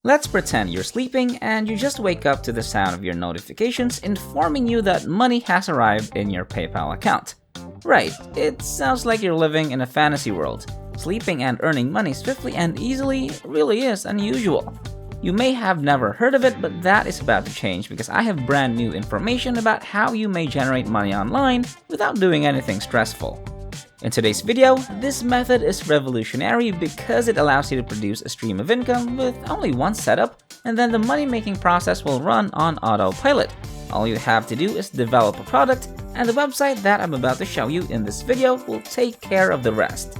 Let's pretend you're sleeping and you just wake up to the sound of your notifications informing you that money has arrived in your PayPal account. Right, it sounds like you're living in a fantasy world. Sleeping and earning money swiftly and easily really is unusual. You may have never heard of it, but that is about to change because I have brand new information about how you may generate money online without doing anything stressful. In today's video, this method is revolutionary because it allows you to produce a stream of income with only one setup, and then the money-making process will run on autopilot. All you have to do is develop a product, and the website that I'm about to show you in this video will take care of the rest.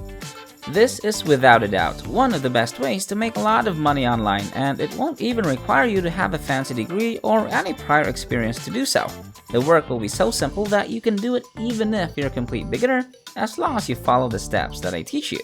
This is without a doubt one of the best ways to make a lot of money online, and it won't even require you to have a fancy degree or any prior experience to do so. The work will be so simple that you can do it even if you're a complete beginner, as long as you follow the steps that I teach you.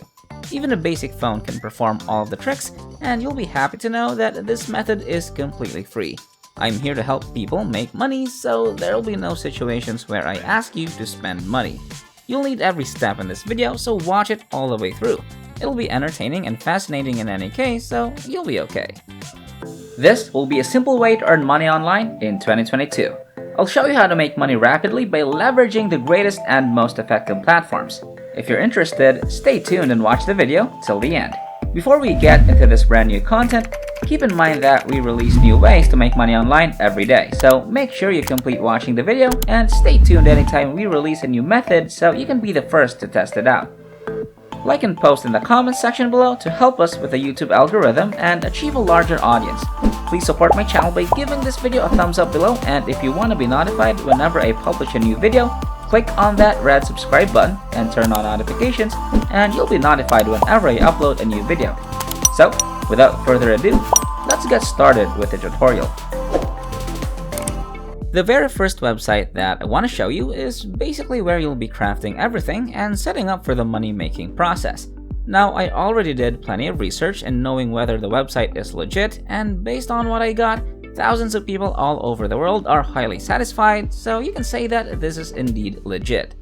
Even a basic phone can perform all of the tricks, and you'll be happy to know that this method is completely free. I'm here to help people make money, so there'll be no situations where I ask you to spend money. You'll need every step in this video, so watch it all the way through. It'll be entertaining and fascinating in any case, so you'll be okay. This will be a simple way to earn money online in 2022. I'll show you how to make money rapidly by leveraging the greatest and most effective platforms. If you're interested, stay tuned and watch the video till the end. Before we get into this brand new content, keep in mind that we release new ways to make money online every day, so make sure you complete watching the video and stay tuned anytime we release a new method so you can be the first to test it out. Like and post in the comments section below to help us with the YouTube algorithm and achieve a larger audience. Please support my channel by giving this video a thumbs up below, and if you want to be notified whenever I publish a new video, click on that red subscribe button and turn on notifications, and you'll be notified whenever I upload a new video. So, without further ado, let's get started with the tutorial. The very first website that I want to show you is basically where you'll be crafting everything and setting up for the money-making process. Now, I already did plenty of research in knowing whether the website is legit, and based on what I got, thousands of people all over the world are highly satisfied, so you can say that this is indeed legit.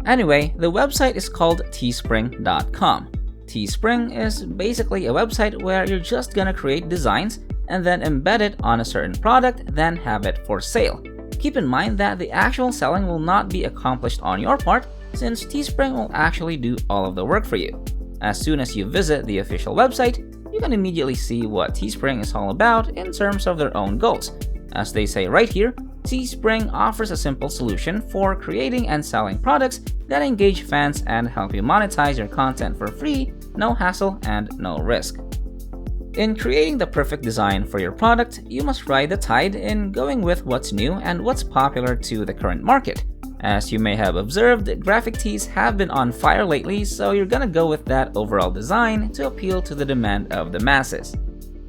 Anyway, the website is called Teespring.com. Teespring is basically a website where you're just gonna create designs and then embed it on a certain product, then have it for sale. Keep in mind that the actual selling will not be accomplished on your part, since Teespring will actually do all of the work for you. As soon as you visit the official website, you can immediately see what Teespring is all about in terms of their own goals. As they say right here, Teespring offers a simple solution for creating and selling products that engage fans and help you monetize your content for free, no hassle, and no risk. In creating the perfect design for your product, you must ride the tide in going with what's new and what's popular to the current market. As you may have observed, graphic tees have been on fire lately, so you're gonna go with that overall design to appeal to the demand of the masses.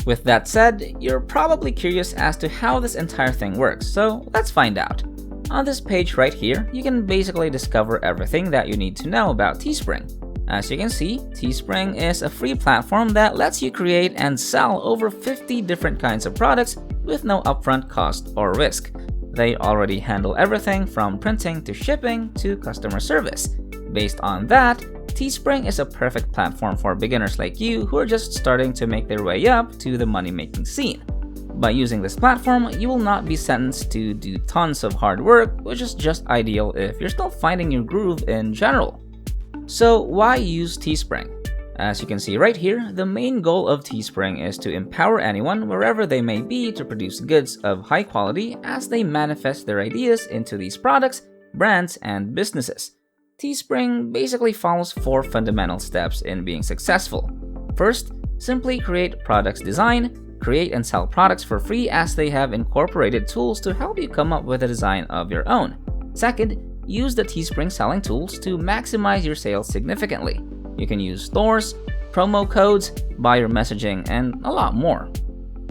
With that said, you're probably curious as to how this entire thing works, so let's find out. On this page right here, you can basically discover everything that you need to know about Teespring. As you can see, Teespring is a free platform that lets you create and sell over 50 different kinds of products with no upfront cost or risk. They already handle everything from printing to shipping to customer service. Based on that, Teespring is a perfect platform for beginners like you who are just starting to make their way up to the money-making scene. By using this platform, you will not be sentenced to do tons of hard work, which is just ideal if you're still finding your groove in general. So why use Teespring? As you can see right here, the main goal of Teespring is to empower anyone wherever they may be to produce goods of high quality as they manifest their ideas into these products, brands, and businesses. Teespring basically follows 4 fundamental steps in being successful. First, simply create products design, create and sell products for free as they have incorporated tools to help you come up with a design of your own. Second, use the Teespring selling tools to maximize your sales significantly. You can use stores, promo codes, buyer messaging, and a lot more.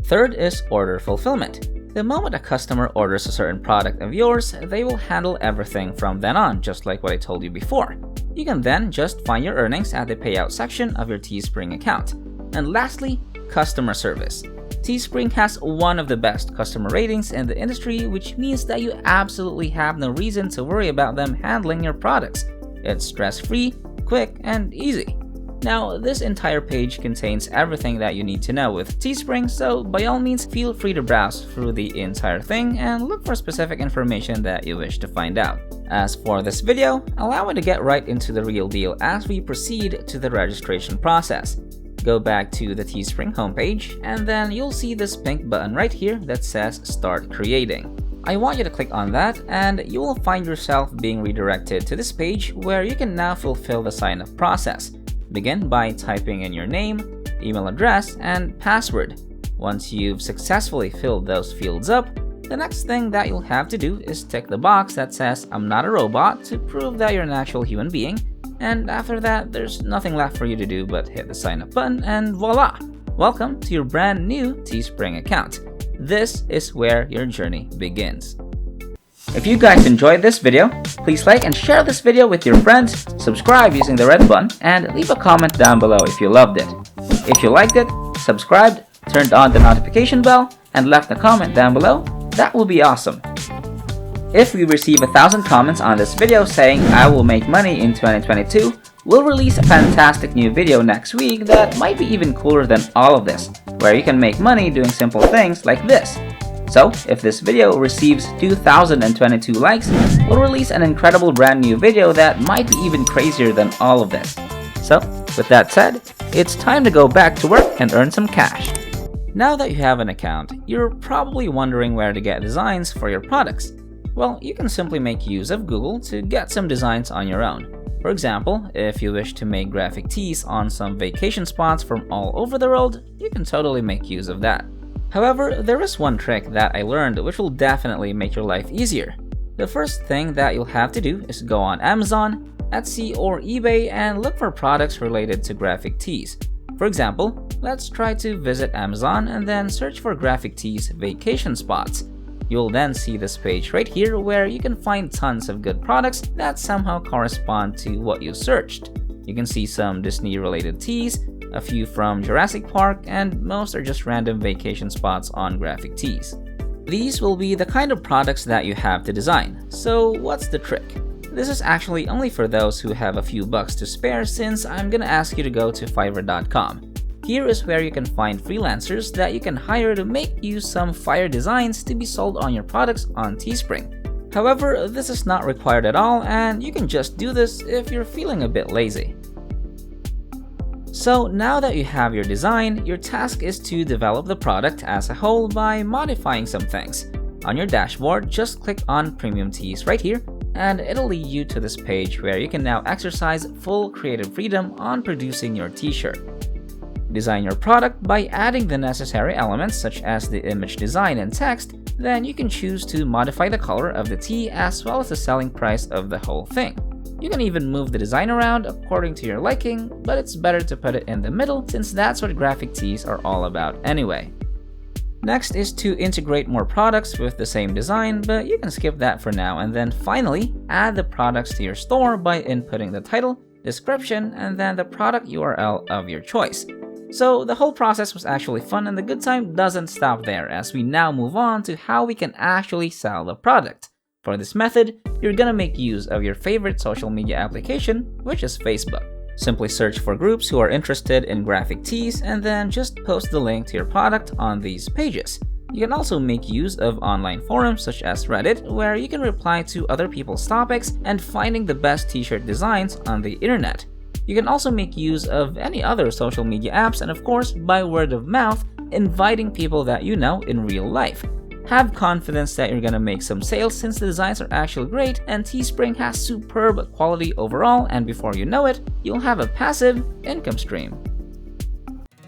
Third is order fulfillment. The moment a customer orders a certain product of yours, they will handle everything from then on, just like what I told you before. You can then just find your earnings at the payout section of your Teespring account. And lastly, customer service. Teespring has one of the best customer ratings in the industry, which means that you absolutely have no reason to worry about them handling your products. It's stress-free, quick, and easy. Now, this entire page contains everything that you need to know with Teespring, so by all means, feel free to browse through the entire thing and look for specific information that you wish to find out. As for this video, allow me to get right into the real deal as we proceed to the registration process. Go back to the Teespring homepage, and then you'll see this pink button right here that says Start Creating. I want you to click on that, and you will find yourself being redirected to this page where you can now fulfill the sign-up process. Begin by typing in your name, email address, and password. Once you've successfully filled those fields up, the next thing that you'll have to do is tick the box that says I'm not a robot to prove that you're an actual human being, and after that, there's nothing left for you to do but hit the sign up button and voila! Welcome to your brand new Teespring account. This is where your journey begins. If you guys enjoyed this video, please like and share this video with your friends, subscribe using the red button, and leave a comment down below if you loved it. If you liked it, subscribed, turned on the notification bell, and left a comment down below, that will be awesome. If we receive 1,000 comments on this video saying I will make money in 2022, we'll release a fantastic new video next week that might be even cooler than all of this, where you can make money doing simple things like this. So, if this video receives 2,022 likes, we'll release an incredible brand new video that might be even crazier than all of this. So, with that said, it's time to go back to work and earn some cash. Now that you have an account, you're probably wondering where to get designs for your products. Well, you can simply make use of Google to get some designs on your own. For example, if you wish to make graphic tees on some vacation spots from all over the world, you can totally make use of that. However, there is one trick that I learned which will definitely make your life easier. The first thing that you'll have to do is go on Amazon, Etsy, or eBay and look for products related to graphic tees. For example, let's try to visit Amazon and then search for graphic tees vacation spots. You'll then see this page right here where you can find tons of good products that somehow correspond to what you searched. You can see some Disney-related tees, a few from Jurassic Park, and most are just random vacation spots on graphic tees. These will be the kind of products that you have to design. So what's the trick? This is actually only for those who have a few bucks to spare, since I'm gonna ask you to go to Fiverr.com. Here is where you can find freelancers that you can hire to make you some fire designs to be sold on your products on Teespring. However, this is not required at all, and you can just do this if you're feeling a bit lazy. So now that you have your design, your task is to develop the product as a whole by modifying some things. On your dashboard, just click on Premium Tees right here, and it'll lead you to this page where you can now exercise full creative freedom on producing your t-shirt. Design your product by adding the necessary elements such as the image design and text, then you can choose to modify the color of the tee as well as the selling price of the whole thing. You can even move the design around according to your liking, but it's better to put it in the middle since that's what graphic tees are all about anyway. Next is to integrate more products with the same design, but you can skip that for now, and then finally add the products to your store by inputting the title, description, and then the product URL of your choice. So the whole process was actually fun, and the good time doesn't stop there as we now move on to how we can actually sell the product. For this method, you're gonna make use of your favorite social media application, which is Facebook. Simply search for groups who are interested in graphic tees and then just post the link to your product on these pages. You can also make use of online forums such as Reddit, where you can reply to other people's topics and finding the best t-shirt designs on the internet. You can also make use of any other social media apps and of course by word of mouth, inviting people that you know in real life. Have confidence that you're gonna make some sales since the designs are actually great and Teespring has superb quality overall, and before you know it, you'll have a passive income stream.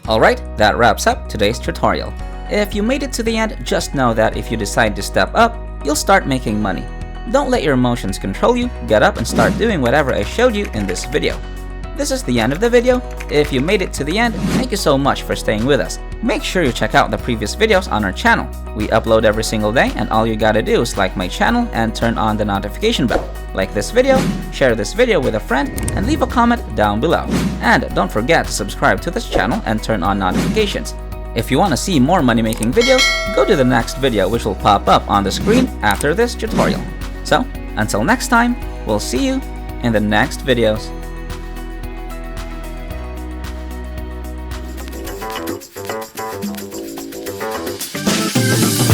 Alright, that wraps up today's tutorial. If you made it to the end, just know that if you decide to step up, you'll start making money. Don't let your emotions control you, get up and start doing whatever I showed you in this video. This is the end of the video. If you made it to the end, thank you so much for staying with us. Make sure you check out the previous videos on our channel. We upload every single day and all you gotta do is like my channel and turn on the notification bell. Like this video, share this video with a friend, and leave a comment down below. And don't forget to subscribe to this channel and turn on notifications. If you want to see more money making videos, go to the next video which will pop up on the screen after this tutorial. So, until next time, we'll see you in the next videos. Prodigy.